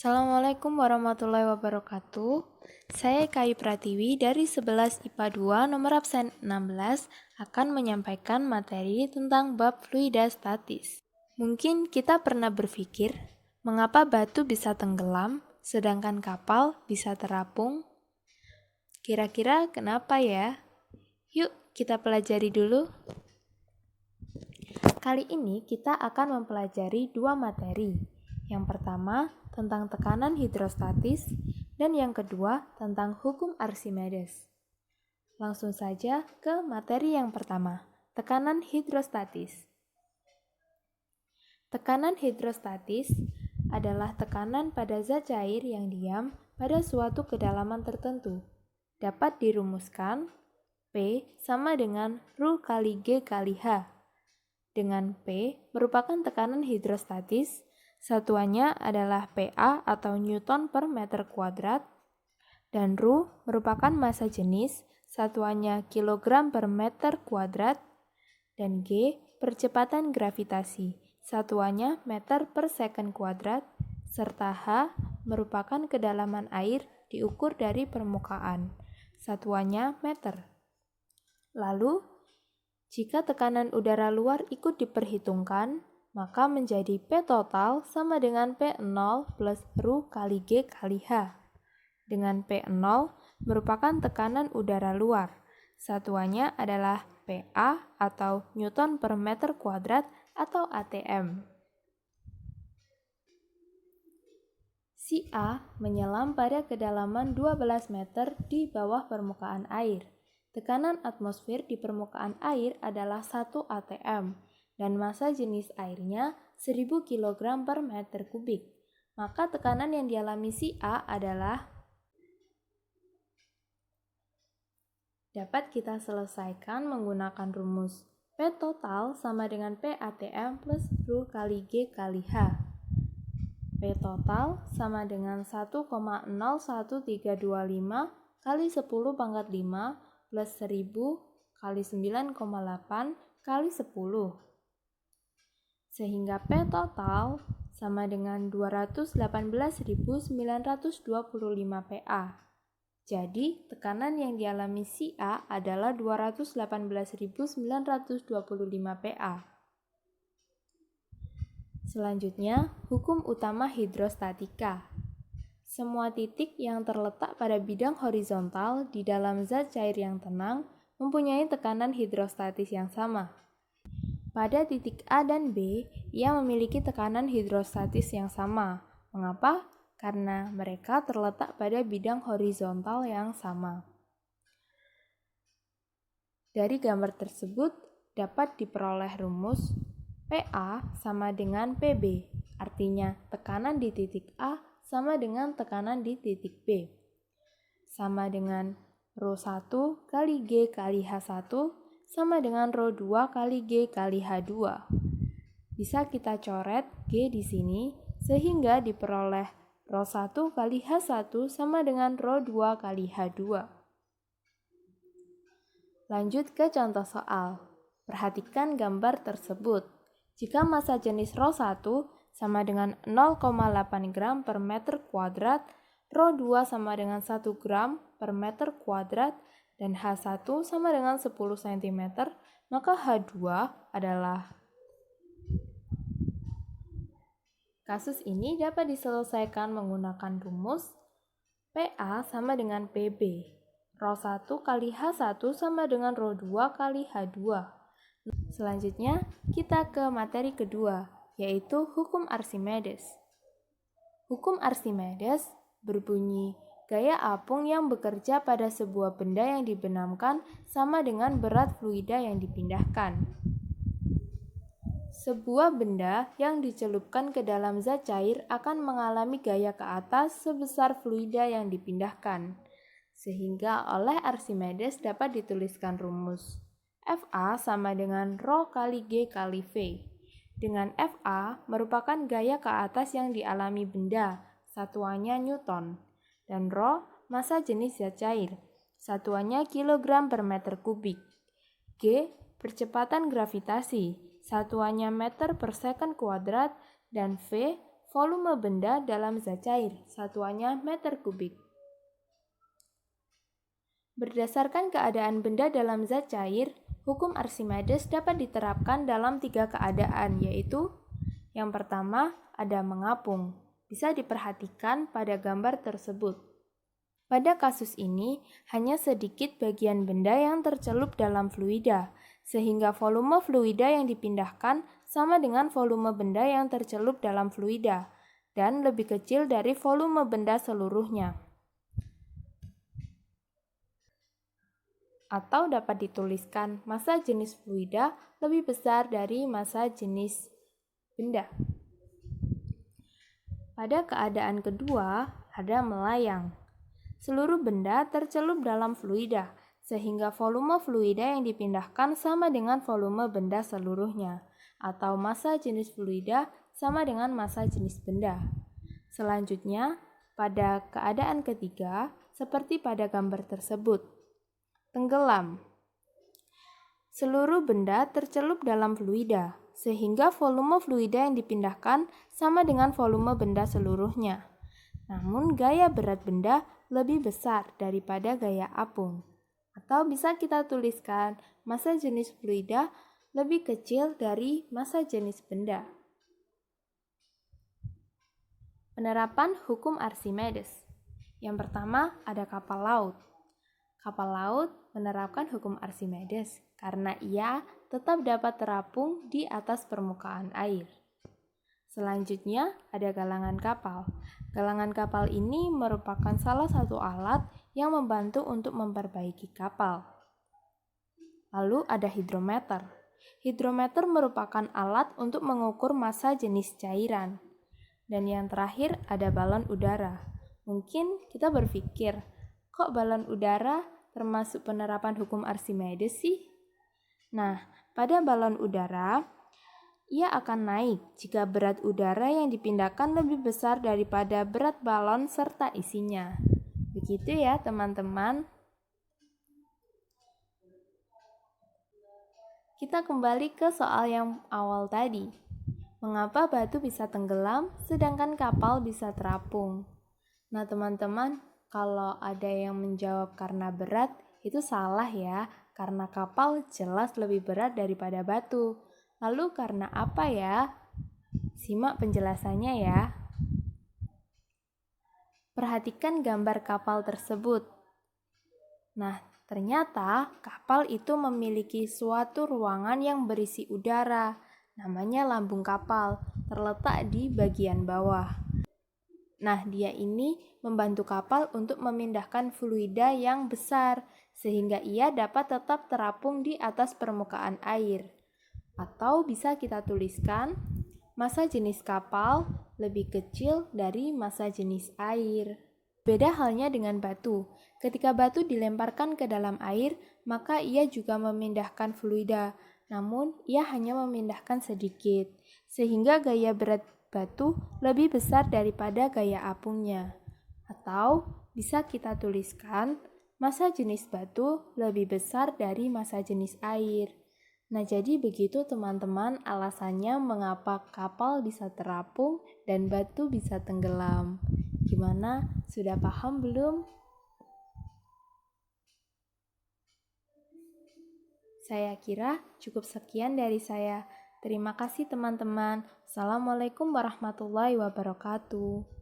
Assalamualaikum warahmatullahi wabarakatuh. Saya Kayu Pratiwi dari 11 IPA 2 nomor absen 16 akan menyampaikan materi tentang bab fluida statis. Mungkin kita pernah berpikir, mengapa batu bisa tenggelam sedangkan kapal bisa terapung? Kira-kira kenapa ya? Yuk kita pelajari dulu. Kali ini kita akan mempelajari dua materi. Yang pertama tentang tekanan hidrostatis dan yang kedua tentang hukum Archimedes. Langsung saja ke materi yang pertama, tekanan hidrostatis. Tekanan hidrostatis adalah tekanan pada zat cair yang diam pada suatu kedalaman tertentu. Dapat dirumuskan P sama dengan Rho kali G kali H. Dengan P merupakan tekanan hidrostatis, satuannya adalah PA atau Newton per meter kuadrat, dan Rho merupakan massa jenis, satuannya kilogram per meter kuadrat, dan G percepatan gravitasi, satuannya meter per second kuadrat, serta H merupakan kedalaman air diukur dari permukaan, satuannya meter. Lalu, jika tekanan udara luar ikut diperhitungkan, maka menjadi P total sama dengan P0 plus Rho kali G kali H. Dengan P0 merupakan tekanan udara luar. Satuannya adalah PA atau Newton per meter kuadrat atau ATM. Si A menyelam pada kedalaman 12 meter di bawah permukaan air. Tekanan atmosfer di permukaan air adalah 1 atm dan massa jenis airnya 1000 kg per meter kubik. Maka tekanan yang dialami si A adalah dapat kita selesaikan menggunakan rumus P total sama dengan P atm plus Rho kali G kali H. P total sama dengan 1,01325 kali 10 pangkat 5 plus 1000 kali 9,8 kali 10. Sehingga P total sama dengan 218.925 PA. Jadi, tekanan yang dialami si A adalah 218.925 PA. Selanjutnya, hukum utama hidrostatika. Semua titik yang terletak pada bidang horizontal di dalam zat cair yang tenang mempunyai tekanan hidrostatis yang sama. Pada titik A dan B, ia memiliki tekanan hidrostatis yang sama. Mengapa? Karena mereka terletak pada bidang horizontal yang sama. Dari gambar tersebut dapat diperoleh rumus PA sama dengan PB, artinya tekanan di titik A sama dengan tekanan di titik B. Sama dengan Rho 1 kali G kali H1 sama dengan Rho 2 kali G kali H2. Bisa kita coret G di sini sehingga diperoleh Rho 1 kali H1 sama dengan Rho 2 kali H2. Lanjut ke contoh soal. Perhatikan gambar tersebut. Jika massa jenis Rho 1 sama dengan 0,8 gram per meter kuadrat, Rho 2 sama dengan 1 gram per meter kuadrat, dan H1 sama dengan 10 cm, maka H2 adalah. Kasus ini dapat diselesaikan menggunakan rumus PA sama dengan PB. Rho 1 kali H1 sama dengan Rho 2 kali H2. Selanjutnya, kita ke materi kedua, yaitu hukum Archimedes. Hukum Archimedes berbunyi, gaya apung yang bekerja pada sebuah benda yang dibenamkan sama dengan berat fluida yang dipindahkan. Sebuah benda yang dicelupkan ke dalam zat cair akan mengalami gaya ke atas sebesar fluida yang dipindahkan. Sehingga oleh Archimedes dapat dituliskan rumus FA sama dengan Rho kali G kali V. Dengan FA merupakan gaya ke atas yang dialami benda, satuannya Newton. Dan Rho massa jenis zat cair, satuannya kilogram per meter kubik. G percepatan gravitasi, satuannya meter per second kuadrat. Dan V volume benda dalam zat cair, satuannya meter kubik. Berdasarkan keadaan benda dalam zat cair, hukum Archimedes dapat diterapkan dalam 3 keadaan, yaitu yang pertama ada mengapung. Bisa diperhatikan pada gambar tersebut. Pada kasus ini, hanya sedikit bagian benda yang tercelup dalam fluida, sehingga volume fluida yang dipindahkan sama dengan volume benda yang tercelup dalam fluida, dan lebih kecil dari volume benda seluruhnya. Atau dapat dituliskan massa jenis fluida lebih besar dari massa jenis benda. Pada keadaan kedua, ada melayang. Seluruh benda tercelup dalam fluida, sehingga volume fluida yang dipindahkan sama dengan volume benda seluruhnya, atau massa jenis fluida sama dengan massa jenis benda. Selanjutnya, pada keadaan ketiga, seperti pada gambar tersebut, tenggelam. Seluruh benda tercelup dalam fluida, sehingga volume fluida yang dipindahkan sama dengan volume benda seluruhnya. Namun gaya berat benda lebih besar daripada gaya apung. Atau bisa kita tuliskan massa jenis fluida lebih kecil dari massa jenis benda. Penerapan hukum Archimedes. Yang pertama ada kapal laut. Kapal laut menerapkan hukum Archimedes karena ia tetap dapat terapung di atas permukaan air. Selanjutnya ada galangan kapal. Galangan kapal ini merupakan salah satu alat yang membantu untuk memperbaiki kapal. Lalu ada hidrometer. Hidrometer merupakan alat untuk mengukur massa jenis cairan. Dan yang terakhir ada balon udara. Mungkin kita berpikir, kok balon udara termasuk penerapan hukum Archimedes sih? Nah, pada balon udara, ia akan naik jika berat udara yang dipindahkan lebih besar daripada berat balon serta isinya. Begitu ya teman-teman. Kita kembali ke soal yang awal tadi. Mengapa batu bisa tenggelam sedangkan kapal bisa terapung? Nah teman-teman, kalau ada yang menjawab karena berat, itu salah ya, karena kapal jelas lebih berat daripada batu. Lalu karena apa ya? Simak penjelasannya ya. Perhatikan gambar kapal tersebut. Nah, ternyata kapal itu memiliki suatu ruangan yang berisi udara. Namanya lambung kapal, terletak di bagian bawah. Nah, dia ini membantu kapal untuk memindahkan fluida yang besar, sehingga ia dapat tetap terapung di atas permukaan air. Atau bisa kita tuliskan, massa jenis kapal lebih kecil dari massa jenis air. Beda halnya dengan batu. Ketika batu dilemparkan ke dalam air, maka ia juga memindahkan fluida, namun ia hanya memindahkan sedikit, sehingga gaya berat batu lebih besar daripada gaya apungnya. Atau bisa kita tuliskan, massa jenis batu lebih besar dari massa jenis air. Nah, jadi begitu teman-teman alasannya mengapa kapal bisa terapung dan batu bisa tenggelam. Gimana? Sudah paham belum? Saya kira cukup sekian dari saya. Terima kasih teman-teman. Assalamualaikum warahmatullahi wabarakatuh.